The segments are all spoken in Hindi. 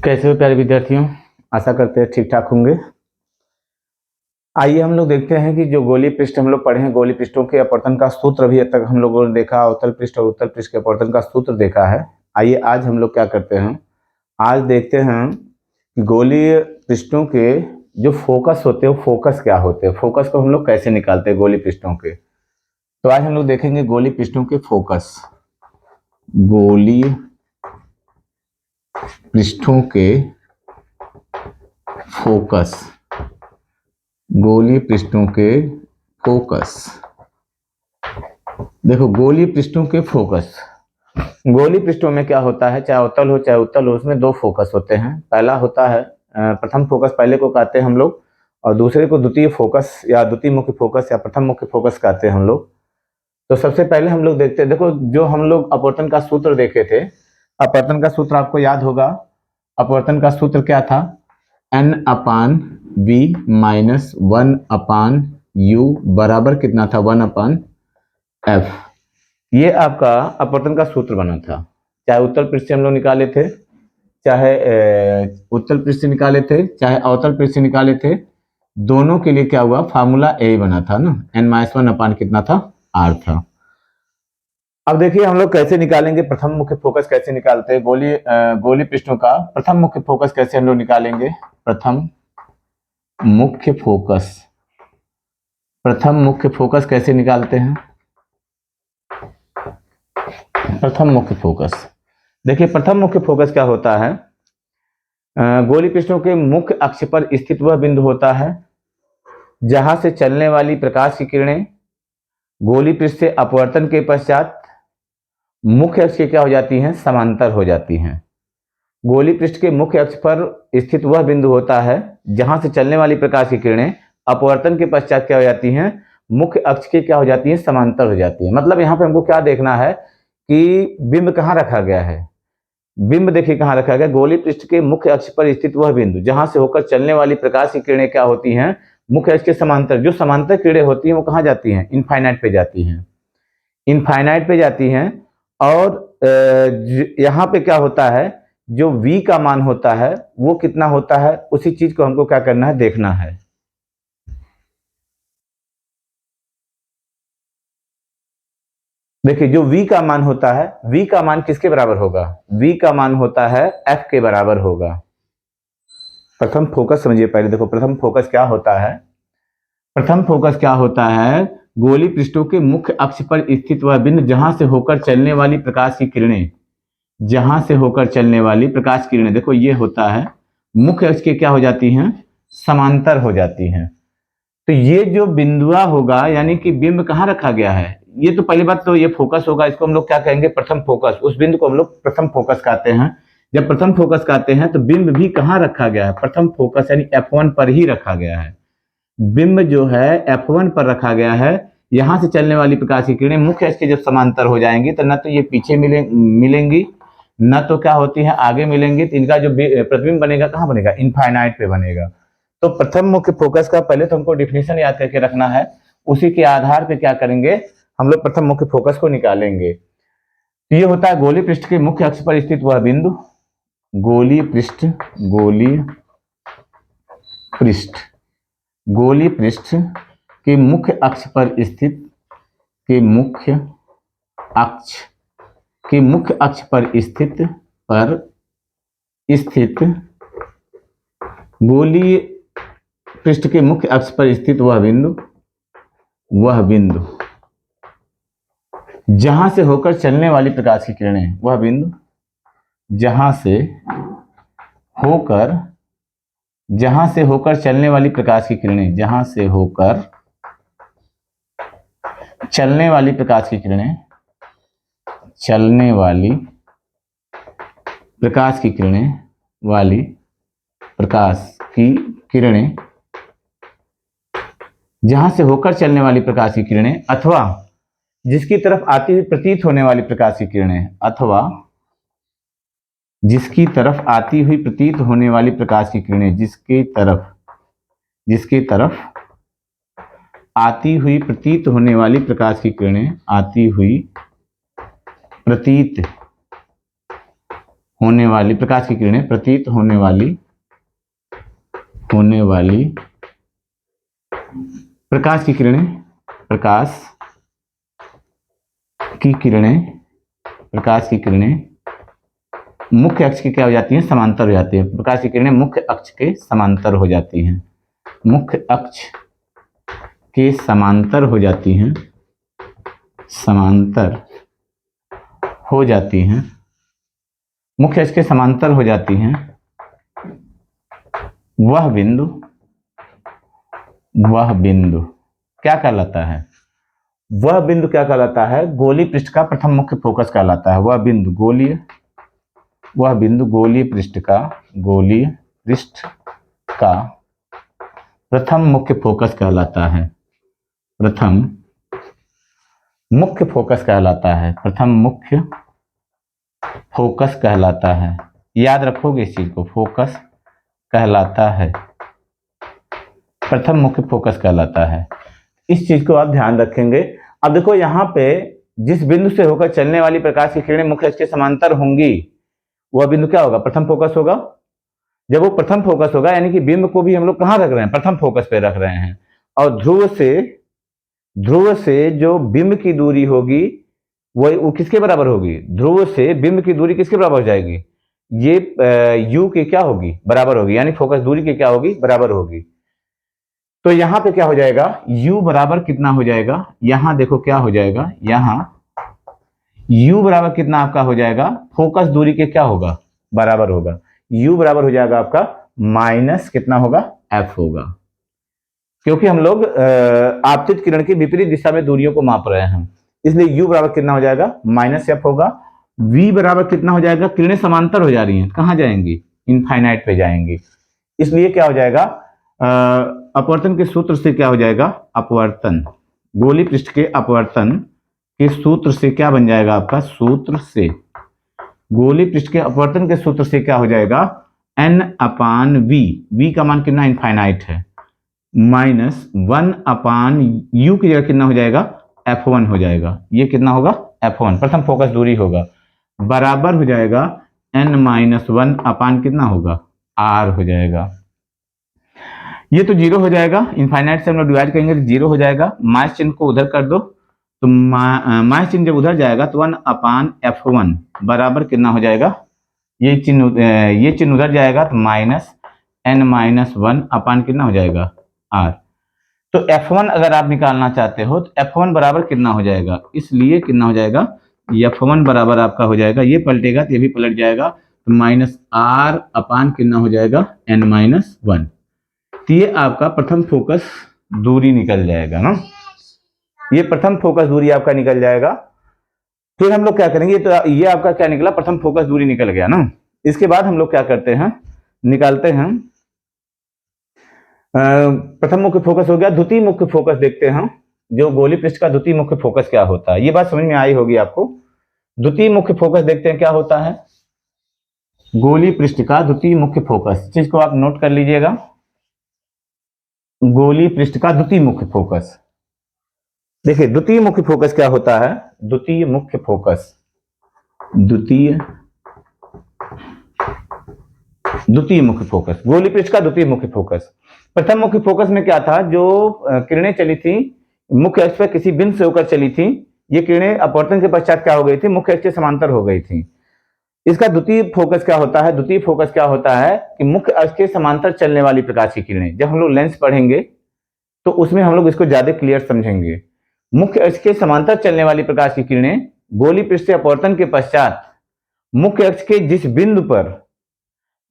कैसे हो प्यारे विद्यार्थियों। आशा करते हैं ठीक ठाक होंगे। आइए हम लोग देखते हैं कि जो गोलीय पृष्ठ हम लोग पढ़े हैं, गोलीय पृष्ठों के अपवर्तन का सूत्र भी अब तक हम लोगों ने देखा, अवतल पृष्ठ और उत्तल पृष्ठ के अपवर्तन का सूत्र देखा है। आइए आज हम लोग क्या करते हैं, आज देखते हैं कि गोलीय पृष्ठों के जो फोकस होते हैं वो फोकस क्या होते हैं, फोकस को हम लोग कैसे निकालते हैं गोलीय पृष्ठों के। तो आज हम लोग देखेंगे गोलीय पृष्ठों के फोकस, गोलीय पृष्ठों के फोकस, गोलीय पृष्ठों के फोकस। देखो गोलीय पृष्ठों के फोकस, गोलीय पृष्ठों में क्या होता है, चाहे अवतल हो चाहे उत्तल हो, उसमें दो फोकस होते हैं। पहला होता है प्रथम फोकस, पहले को कहते हैं हम लोग, और दूसरे को द्वितीय फोकस या द्वितीय मुख्य फोकस या प्रथम मुख्य फोकस कहते हैं हम लोग। तो सबसे पहले हम लोग देखते हैं, देखो जो हम लोग अपवर्तन का सूत्र देखे थे, अपवर्तन का सूत्र आपको याद होगा। अपवर्तन का सूत्र क्या था, n/b माइनस 1/u बराबर कितना था, 1/f। ये आपका अपवर्तन का सूत्र बना था। चाहे उत्तल पृष्ठ से हम लोग निकाले थे, चाहे उत्तल पृष्ठ से निकाले थे, चाहे अवतल पृष्ठ से निकाले थे, दोनों के लिए क्या हुआ, फार्मूला ए बना था ना, n-1 कितना था, r था। अब देखिए हम लोग कैसे निकालेंगे प्रथम मुख्य फोकस, कैसे निकालते हैं गोलीय पृष्ठों का प्रथम मुख्य फोकस कैसे हम लोग निकालेंगे। प्रथम मुख्य फोकस, प्रथम मुख्य फोकस कैसे निकालते हैं, प्रथम मुख्य फोकस। देखिए प्रथम मुख्य फोकस क्या होता है, गोलीय पृष्ठों के मुख्य अक्ष पर स्थित वह बिंदु होता है जहां से चलने वाली प्रकाश की किरणें गोलीय पृष्ठ से अपवर्तन के पश्चात मुख्य अक्ष के क्या हो जाती हैं, समांतर हो जाती हैं। गोलीय पृष्ठ के मुख्य अक्ष पर स्थित वह बिंदु होता है जहां से चलने वाली प्रकाश की किरणें अपवर्तन के पश्चात क्या हो जाती हैं, मुख्य अक्ष के क्या हो जाती हैं, समांतर हो जाती हैं। मतलब यहाँ पे हमको क्या देखना है कि बिंब कहाँ रखा गया है। बिंब देखिए कहाँ रखा गया, गोलीय पृष्ठ के मुख्य अक्ष पर स्थित वह बिंदु जहां से होकर चलने वाली प्रकाश की किरणें क्या होती हैं, मुख्य अक्ष के समांतर। जो समांतर किरणें होती हैं वो कहाँ जाती हैं, इनफाइनाइट पे जाती हैं, इनफाइनाइट पे जाती हैं। और यहाँ पे क्या होता है, जो v का मान होता है वो कितना होता है, उसी चीज को हमको क्या करना है, देखना है। देखिए जो v का मान होता है, v का मान किसके बराबर होगा, v का मान होता है f के बराबर होगा। प्रथम फोकस समझिए पहले, देखो प्रथम फोकस क्या होता है, प्रथम फोकस क्या होता है, गोलीय पृष्ठों के मुख्य अक्ष पर स्थित वह बिंदु जहां से होकर चलने वाली प्रकाश की किरणें, जहां से होकर चलने वाली प्रकाश किरणें, देखो ये होता है मुख्य अक्ष के क्या हो जाती हैं, समांतर हो जाती हैं। तो ये जो बिंदुआ होगा, यानी कि बिंब कहाँ रखा गया है, ये तो पहली बात तो ये फोकस होगा, इसको हम लोग क्या कहेंगे, प्रथम फोकस। उस बिंदु को हम लोग प्रथम फोकस कहते हैं। जब प्रथम फोकस कहते हैं तो बिंब भी कहाँ रखा गया है, प्रथम फोकस यानी F1 पर ही रखा गया है। बिंब जो है F1 पर रखा गया है। यहां से चलने वाली प्रकाश की किरणें मुख्य अक्ष के जब समांतर हो जाएंगी तो न तो ये पीछे मिलेंगी, न तो क्या होती है आगे मिलेंगी। तो इनका जो प्रतिबिंब बनेगा कहाँ बनेगा, इनफाइनाइट पे बनेगा। तो प्रथम मुख्य फोकस का पहले तो हमको डिफिनेशन याद करके रखना है, उसी के आधार पे क्या करेंगे हम लोग प्रथम मुख्य फोकस को निकालेंगे। तो ये होता है गोलीय पृष्ठ के मुख्य अक्ष पर स्थित वह बिंदु, गोलीय पृष्ठ, गोलीय पृष्ठ, गोलीय पृष्ठ के मुख्य अक्ष पर स्थित, के मुख्य अक्ष, के मुख्य अक्ष पर स्थित गोलीय पृष्ठ के मुख्य अक्ष पर स्थित वह बिंदु, वह बिंदु जहां से होकर चलने वाली प्रकाश की किरणें, वह बिंदु जहां से होकर चलने वाली प्रकाश की किरणें, जहां से होकर चलने वाली प्रकाश की किरणें, चलने वाली प्रकाश की किरणें, वाली प्रकाश की किरणें, जहां से होकर चलने वाली प्रकाश की किरणें, अथवा जिसकी तरफ आती हुई प्रतीत होने वाली प्रकाश की किरणें, अथवा जिसकी तरफ आती हुई प्रतीत होने वाली प्रकाश की किरणें, जिसकी तरफ आती हुई प्रतीत होने वाली प्रकाश की किरणें, आती हुई प्रतीत होने वाली प्रकाश की किरणें, प्रतीत होने वाली प्रकाश की किरणें, प्रकाश की किरणें मुख्य अक्ष की क्या हो जाती हैं, समांतर हो जाती है। प्रकाश की किरणें मुख्य अक्ष के समांतर हो जाती हैं, मुख्य अक्ष के समांतर हो जाती हैं, समांतर हो जाती हैं, मुख्य अक्ष के समांतर हो जाती हैं। वह बिंदु क्या कहलाता है? वह बिंदु क्या कहलाता है? गोलीय पृष्ठ का प्रथम मुख्य फोकस कहलाता है। वह बिंदु गोलीय पृष्ठ का प्रथम मुख्य फोकस कहलाता है। प्रथम मुख्य फोकस कहलाता है। याद रखोगे इस चीज को, फोकस कहलाता है, प्रथम मुख्य फोकस कहलाता है। इस चीज को आप ध्यान रखेंगे। अब देखो यहाँ पे जिस बिंदु से होकर चलने वाली प्रकाश की किरणें मुख्य अक्ष के समांतर होंगी, वह बिंदु क्या होगा? प्रथम फोकस होगा। जब वो प्रथम फोकस होगा यानी कि बिंब को भी हम लोग कहाँ रख रहे हैं? प्रथम फोकस पे रख रहे हैं। और ध्रुव से जो बिंब की दूरी होगी वो किसके बराबर होगी? ध्रुव से बिंब की दूरी किसके बराबर हो जाएगी? ये u के क्या होगी? बराबर होगी, यानी फोकस दूरी के क्या होगी? बराबर होगी। तो यहां पे क्या हो जाएगा? u बराबर कितना हो जाएगा? यहां देखो क्या हो जाएगा, यहां u बराबर कितना आपका हो जाएगा? फोकस दूरी के क्या होगा? बराबर होगा। u बराबर हो जाएगा आपका माइनस कितना होगा? f होगा, क्योंकि हम लोग आपतित किरण की विपरीत दिशा में दूरियों को माप रहे हैं, इसलिए u बराबर कितना हो जाएगा? माइनस f होगा। v बराबर कितना हो जाएगा? किरणें समांतर हो जा रही हैं, कहाँ जाएंगी? इनफाइनाइट पे जाएंगी, इसलिए क्या हो जाएगा? अपवर्तन के सूत्र से क्या हो जाएगा? अपवर्तन, गोलीय पृष्ठ के अपवर्तन के सूत्र से क्या बन जाएगा आपका? सूत्र से, गोलीय पृष्ठ के अपवर्तन के सूत्र से क्या हो जाएगा? n/v, v का मान कितना? इनफाइनाइट है, माइनस 1/u की जगह कितना हो जाएगा? f1 हो जाएगा। ये कितना होगा? f1 प्रथम फोकस दूरी होगा, बराबर हो जाएगा n-1 कितना होगा? r हो जाएगा। ये तो जीरो हो जाएगा, इनफाइनाइट से हम लोग डिवाइड करेंगे तो जीरो हो जाएगा। माइनस चिन्ह को उधर कर दो, तो माइनस चिन्ह जब उधर जाएगा तो 1/f1 बराबर कितना हो जाएगा? ये चिन्ह उधर जाएगा तो माइनस n-1 कितना हो जाएगा? r। तो f1 अगर आप निकालना चाहते हो तो f1 बराबर कितना हो जाएगा? इसलिए कितना हो जाएगा? f1 बराबर आपका हो जाएगा, ये पलटेगा तो ये भी पलट जाएगा, तो माइनस r कितना हो जाएगा? n-1। तो ये आपका प्रथम फोकस दूरी निकल जाएगा ना, ये प्रथम फोकस दूरी आपका निकल जाएगा। फिर हम लोग क्या करेंगे? तो ये आपका क्या निकला? प्रथम फोकस दूरी निकल गया ना। इसके बाद हम लोग क्या करते हैं? निकालते हैं, प्रथम मुख्य फोकस हो गया, द्वितीय मुख्य फोकस देखते हैं, जो गोलीय पृष्ठ का द्वितीय मुख्य फोकस क्या होता है। ये बात समझ में आई होगी आपको। द्वितीय मुख्य फोकस देखते हैं क्या होता है। गोलीय पृष्ठ का द्वितीय मुख्य फोकस, चीज को आप नोट कर लीजिएगा। गोलीय पृष्ठ का द्वितीय मुख्य फोकस, देखिए द्वितीय मुख्य फोकस क्या होता है? द्वितीय मुख्य फोकस, द्वितीय मुख्य फोकस, गोलीय पृष्ठ का द्वितीय मुख्य फोकस। प्रथम मुख्य फोकस में क्या था? जो किरणें चली थी मुख्य अक्ष पर किसी बिंदु से होकर चली थी, ये किरणें अपवर्तन के पश्चात क्या हो गई थी? मुख्य अक्ष के समांतर हो गई थी। इसका द्वितीय फोकस क्या होता है? द्वितीय फोकस क्या होता है कि मुख्य अक्ष के समांतर चलने वाली प्रकाश की किरणें। जब हम लोग लेंस पढ़ेंगे तो उसमें हम लोग इसको ज्यादा क्लियर समझेंगे। मुख्य अक्ष के समांतर चलने वाली प्रकाश की किरणें गोलीय पृष्ठ से अपवर्तन के पश्चात मुख्य अक्ष के जिस बिंदु पर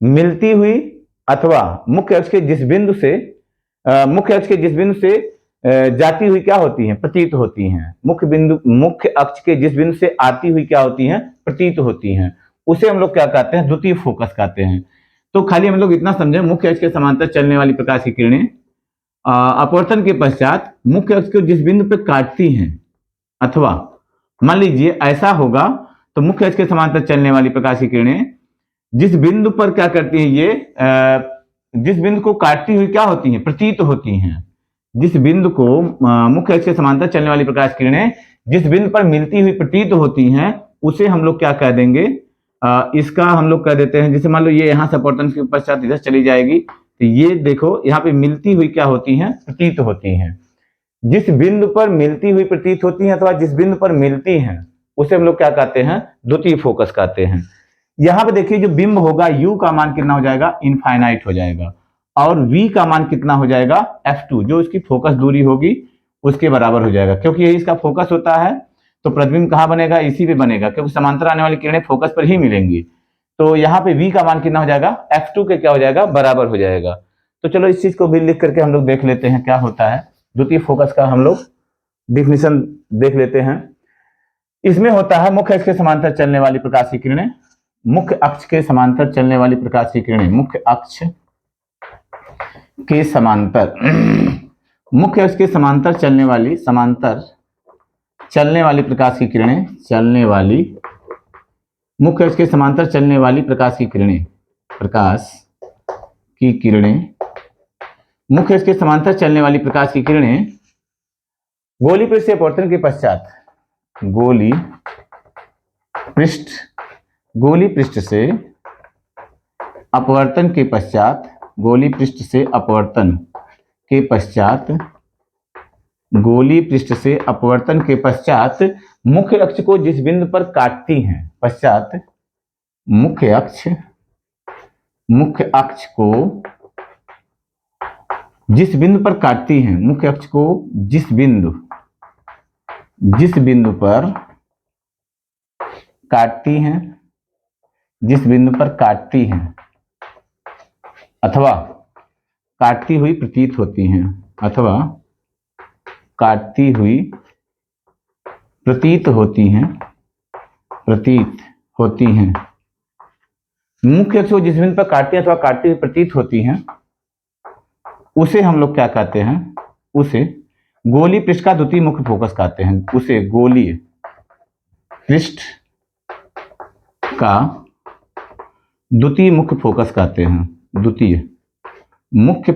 मिलती हुई अथवा मुख्य अक्ष के जिस बिंदु से जाती हुई क्या होती हैं? प्रतीत होती हैं। मुख्य अक्ष के जिस बिंदु से आती हुई क्या होती हैं? प्रतीत होती हैं। उसे हम लोग क्या कहते हैं? द्वितीय फोकस कहते हैं। तो खाली हम लोग इतना समझे, मुख्य अक्ष के समांतर चलने वाली प्रकाश की किरणें अपवर्तन के पश्चात मुख्य अक्ष को जिस बिंदु पर काटती हैं, अथवा मान लीजिए ऐसा होगा तो मुख्य अक्ष के समांतर चलने वाली प्रकाश की किरणें जिस बिंदु पर क्या करती हैं? ये जिस बिंदु को काटती हुई क्या होती हैं? प्रतीत होती हैं। जिस बिंदु को मुख्य अक्ष के समांतर चलने वाली प्रकाश किरणें जिस बिंदु पर मिलती हुई प्रतीत होती हैं, उसे हम लोग क्या कह देंगे? इसका हम लोग कह देते हैं, जैसे मान लो ये यहाँ से अपवर्तन के पश्चात इधर चली जाएगी, तो ये देखो यहाँ पे मिलती हुई क्या होती हैं, प्रतीत होती हैं। जिस बिंदु पर मिलती हुई प्रतीत होती हैं अथवा जिस बिंदु पर मिलती हैं उसे हम लोग क्या कहते हैं, द्वितीय फोकस कहते हैं। यहाँ पे देखिए जो बिंब होगा u का मान कितना हो जाएगा, इनफाइनाइट हो जाएगा, और v का मान कितना हो जाएगा, f2, जो इसकी फोकस दूरी होगी उसके बराबर हो जाएगा। क्योंकि यही इसका फोकस होता है तो प्रतिबिंब कहाँ बनेगा, इसी पे बनेगा, क्योंकि समांतर आने वाली किरणें फोकस पर ही मिलेंगी। तो यहाँ पे v का मान कितना हो जाएगा, f2 के क्या हो जाएगा, बराबर हो जाएगा। तो चलो इस चीज को भी लिख करके हम लोग देख लेते हैं क्या होता है। द्वितीय फोकस का हम लोग डिफिनेशन देख लेते हैं। इसमें होता है मुख्य अक्ष के समांतर चलने वाली प्रकाशीय किरणें, मुख्य अक्ष के समांतर चलने वाली प्रकाशीय किरणें, मुख्य अक्ष के समांतर मुख्य अक्ष के समांतर चलने वाली प्रकाश की किरणें, मुख्य अक्ष के समांतर चलने वाली प्रकाश की किरणें, मुख्य अक्ष के समांतर चलने वाली प्रकाश की किरणें गोली पृष्ठ से अपवर्तन के पश्चात, गोली पृष्ठ से अपवर्तन के पश्चात, गोली पृष्ठ से अपवर्तन के पश्चात मुख्य अक्ष को जिस बिंदु पर काटती हैं, मुख्य अक्ष को जिस बिंदु पर काटती हैं, मुख्य अक्ष को जिस बिंदु पर काटती हैं अथवा काटती हुई प्रतीत होती हैं, मुख्य अक्ष को जिस बिंदु पर काटती हैं अथवा काटती हुई प्रतीत होती हैं, उसे हम लोग क्या कहते हैं, उसे गोलीय पृष्ठ का द्वितीय मुख्य फोकस कहते हैं। उसे गोलीय पृष्ठ का द्वितीय मुख्य फोकस कहते हैं, द्वितीय मुख्य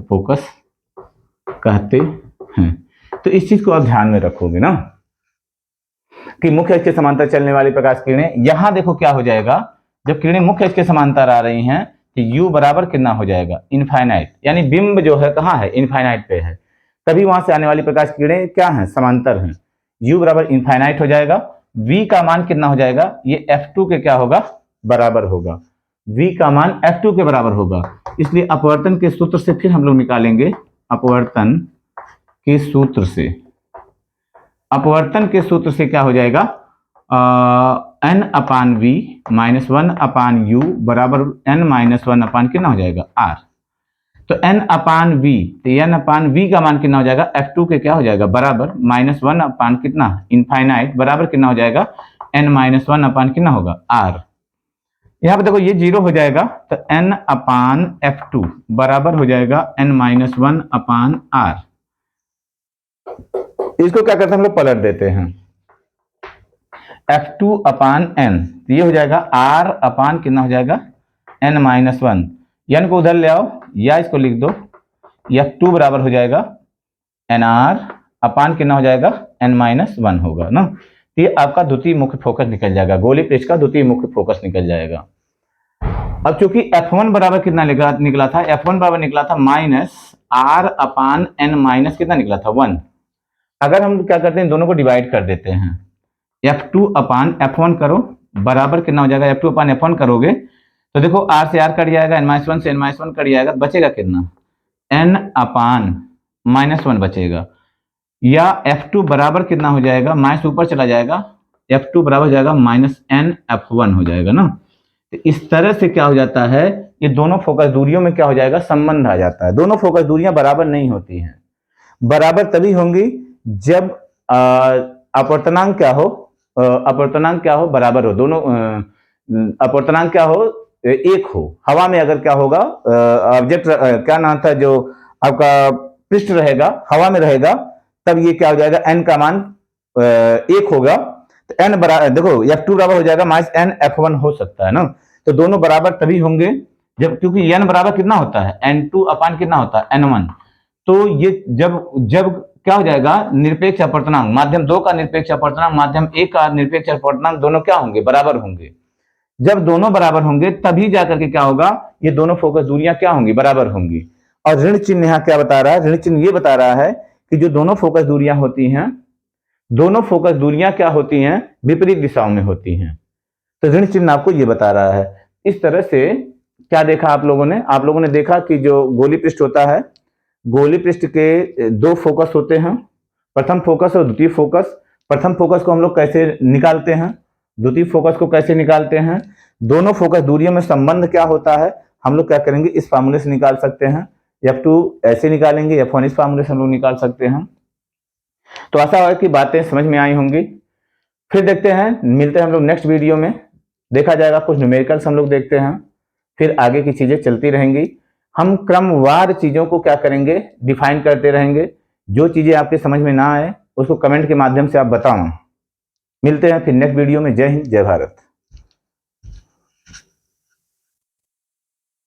फोकस कहते हैं। तो इस चीज को आप ध्यान में रखोगे ना कि मुख्य अक्ष के समांतर चलने वाली प्रकाश किरणें, यहां देखो क्या हो जाएगा, जब किरणें मुख्य अक्ष के समांतर आ रही हैं तो u बराबर कितना हो जाएगा, इनफाइनाइट, यानी बिंब जो है कहाँ है, इनफाइनाइट पे है, तभी वहां से आने वाली प्रकाश किरणें क्या है, समांतर हैं। u बराबर इनफाइनाइट हो जाएगा, v का मान कितना हो जाएगा, ये f2 के क्या होगा, बराबर होगा, v का मान f2 के बराबर होगा। इसलिए अपवर्तन के सूत्र से फिर हम लोग निकालेंगे, अपवर्तन के सूत्र से क्या हो जाएगा, n अपान v माइनस 1 अपान u बराबर n माइनस 1 अपान कितना हो जाएगा, r। तो n अपान v, तो n अपान v का मान कितना हो जाएगा, f2 के क्या हो जाएगा, बराबर माइनस 1 अपान कितना, इनफाइनाइट, बराबर कितना हो जाएगा, n माइनस 1 अपान कितना होगा, r। यहाँ पे देखो ये 0 हो जाएगा, तो n अपान f2 बराबर हो जाएगा n माइनस 1 अपान r। इसको क्या करते हैं हम लोग, पलट देते हैं, f2 अपान n, तो ये हो जाएगा r अपान कितना हो जाएगा, n माइनस 1, n को उधर ले आओ या इसको लिख दो, f2 बराबर हो जाएगा nr अपान कितना हो जाएगा, n माइनस 1 होगा ना। तो ये आपका द्वितीय मुख्य फोकस निकल जाएगा, गोलीय पृष्ठ का द्वितीय मुख्य फोकस निकल जाएगा। अब चूंकि f1 बराबर कितना निकला था, f1 बराबर निकला था माइनस r अपान n माइनस कितना निकला था, 1। अगर हम क्या करते हैं, दोनों को डिवाइड कर देते हैं, f2 अपान f1 करो, बराबर कितना हो जाएगा, f2 अपान f1 करोगे तो देखो r से r कट जाएगा, n-1 से n-1 कट जाएगा, बचेगा कितना, n अपान माइनस 1 बचेगा, या f2 बराबर कितना हो जाएगा, माइनस ऊपर चला जाएगा, f2 बराबर हो जाएगा माइनस n f1 हो जाएगा ना। तो इस तरह से क्या हो जाता है, ये दोनों फोकस दूरियों में क्या हो जाएगा, संबंध आ जाता है। दोनों फोकस दूरियां बराबर नहीं होती हैं, बराबर तभी होंगी जब अपवर्तनांक क्या हो, बराबर हो, दोनों अपवर्तनांक क्या हो, एक हो। हवा में अगर क्या होगा, ऑब्जेक्ट क्या नाम था जो आपका पृष्ठ रहेगा, हवा में रहेगा, तब ये क्या हो जाएगा, n का मान 1 होगा, तो n बराबर देखो f2 बराबर हो जाएगा माइनस n f1 हो सकता है ना। तो दोनों बराबर तभी होंगे जब, क्योंकि n बराबर कितना होता है, n2 अपान कितना होता है, n1। तो ये जब क्या हो जाएगा, निरपेक्ष अपवर्तनांक, माध्यम 2 का निरपेक्ष अपवर्तनांक माध्यम 1 का निरपेक्ष अपवर्तनांक दोनों क्या होंगे, बराबर होंगे। जब दोनों बराबर होंगे तभी जाकर के क्या होगा, ये दोनों फोकस दूरियां क्या होंगी, बराबर होंगी। और ऋण चिन्ह यहाँ क्या बता रहा है, ऋण चिन्ह ये बता रहा है कि जो दोनों फोकस दूरियां होती हैं, दोनों फोकस दूरियां क्या होती हैं, विपरीत दिशाओं में होती हैं। तो ऋण चिन्ह आपको ये बता रहा है। इस तरह से क्या देखा आप लोगों ने देखा कि जो गोली पृष्ठ होता है, गोली पृष्ठ के दो फोकस होते हैं, प्रथम फोकस और द्वितीय फोकस। प्रथम फोकस को हम लोग कैसे निकालते हैं, द्वितीय फोकस को कैसे निकालते हैं, दोनों फोकस दूरियों में संबंध क्या होता है, हम लोग क्या करेंगे, इस फार्मूले से निकाल सकते हैं। F2 ऐसे निकालेंगे, F1 इस फार्मूले से हम लोग निकाल सकते हैं। तो आशा है कि बातें समझ में आई होंगी। फिर देखते हैं, मिलते हैं हम लोग नेक्स्ट वीडियो में, देखा जाएगा कुछ न्यूमेरिकल्स हम लोग देखते हैं, फिर आगे की चीजें चलती रहेंगी। हम क्रमवार चीजों को क्या करेंगे, डिफाइन करते रहेंगे। जो चीजें आपके समझ में ना आए उसको कमेंट के माध्यम से आप बताओ। मिलते हैं फिर नेक्स्ट वीडियो में। जय हिंद, जय भारत।